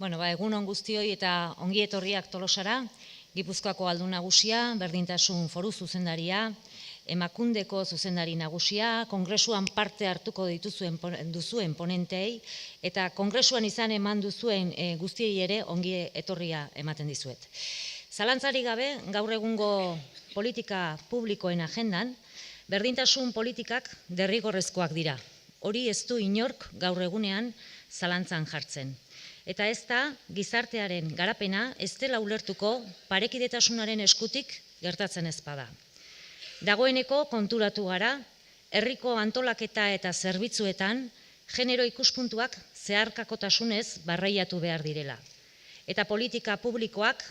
Egun on guztioi eta ongi etorriak Tolosara, Gipuzkoako Aldun Nagusia, Berdintasun Foru Zuzendaria, Emakundeko Zuzendari Nagusia, Kongresuan parte hartuko duzuen ponentei, eta Kongresuan izan eman duzuen guztiei ere ongi etorria ematen dizuet. Zalantzarik gabe, gaur egungo politika publikoen agendan, berdintasun politikak derrigorrezkoak dira. Hori ez du inork gaur egunean zalantzan jartzen. Eta ez da gizartearen garapena ez dela ulertuko parekidetasunaren eskutik gertatzen ez bada. Dagoeneko konturatu gara, herriko antolaketa eta zerbitzuetan genero ikuspuntuak zeharkakotasunez barreiatu behar direla. Eta politika publikoak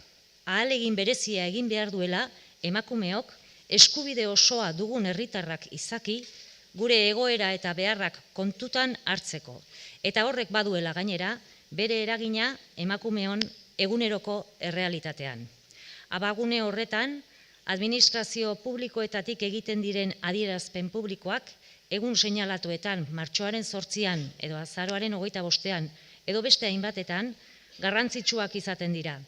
ahalegin berezia egin behar duela emakumeok eskubide osoa dugun herritarrak izaki gure egoera eta beharrak kontutan hartzeko. Eta horrek baduela gainera, bere eragina emakumeon eguneroko errealitatean. Abagune horretan, administrazio publikoetatik egiten diren adierazpen publikoak, egun seinalatuetan martxoaren 8an edo azaroaren 25an edo beste hainbatetan, garrantzitsuak izaten dira.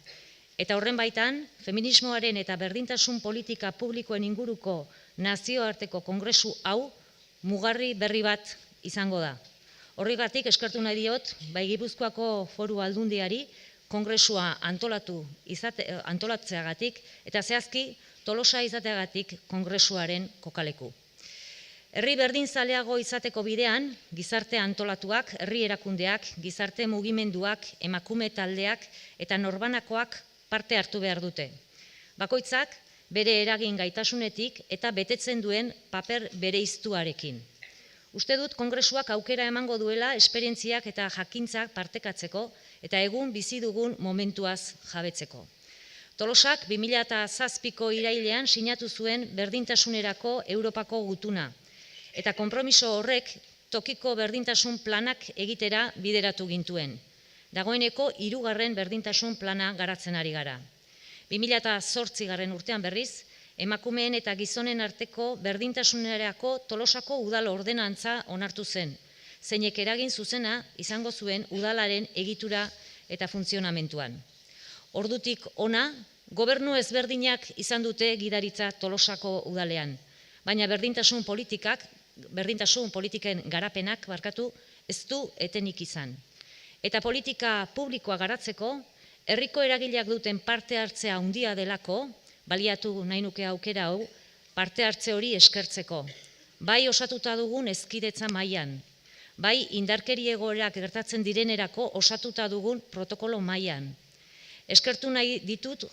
Eta horren baitan, feminismoaren eta berdintasun politika publikoen inguruko nazioarteko kongresu hau mugarri berri bat izango da. Horregatik eskertu nahi diot, bai Gipuzkoako Foru Aldundiari kongresua antolatzeagatik eta zehazki Tolosa izateagatik kongresuaren kokaleku. Herri berdinzaleago izateko bidean, gizarte antolatuak, herri erakundeak, gizarte mugimenduak, emakume taldeak eta norbanakoak parte hartu behar dute. Bakoitzak bere eragin gaitasunetik eta betetzen duen paper bereiztuarekin. Uste dut kongresuak aukera emango duela esperientziak eta jakintzak partekatzeko eta egun bizi dugun momentuaz jabetzeko. Tolosak 2007ko irailean sinatu zuen berdintasunerako Europako gutuna eta konpromiso horrek tokiko berdintasun planak egitera bideratu gintuen. Dagoeneko 3. berdintasun plana garatzen ari gara. 2008 urtean berriz, emakumeen eta gizonen arteko berdintasunerako Tolosako udal ordenantza onartu zen, zeinek eragin zuzena izango zuen udalaren egitura eta funtzionamentuan. Ordutik ona, gobernu ezberdinak izan dute gidaritza Tolosako udalean, baina berdintasun politiken garapenak ez du etenik izan. Eta politika publikoa garatzeko, herriko eragileak duten parte hartzea handia delako, baliatu nahi nuke aukera hau, parte hartze hori eskertzeko. Bai osatuta dugun hezkidetza mailan, bai indarkeri egoerak gertatzen direnerako osatuta dugun protokolo mailan. Eskertu nahi ditut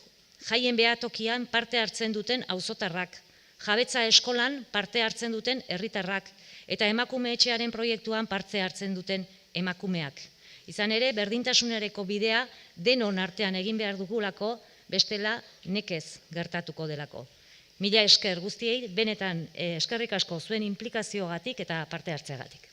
jaien behatokian parte hartzen duten auzotarrak, jabetza eskolan parte hartzen duten herritarrak eta emakume etxearen proiektuan parte hartzen duten emakumeak. Izan ere, berdintasunereko bidea denon artean egin behar dugulako, bestela nekez gertatuko delako. Mila esker guztiei, benetan eskerrik asko zuen inplikazioagatik eta parte hartzeagatik.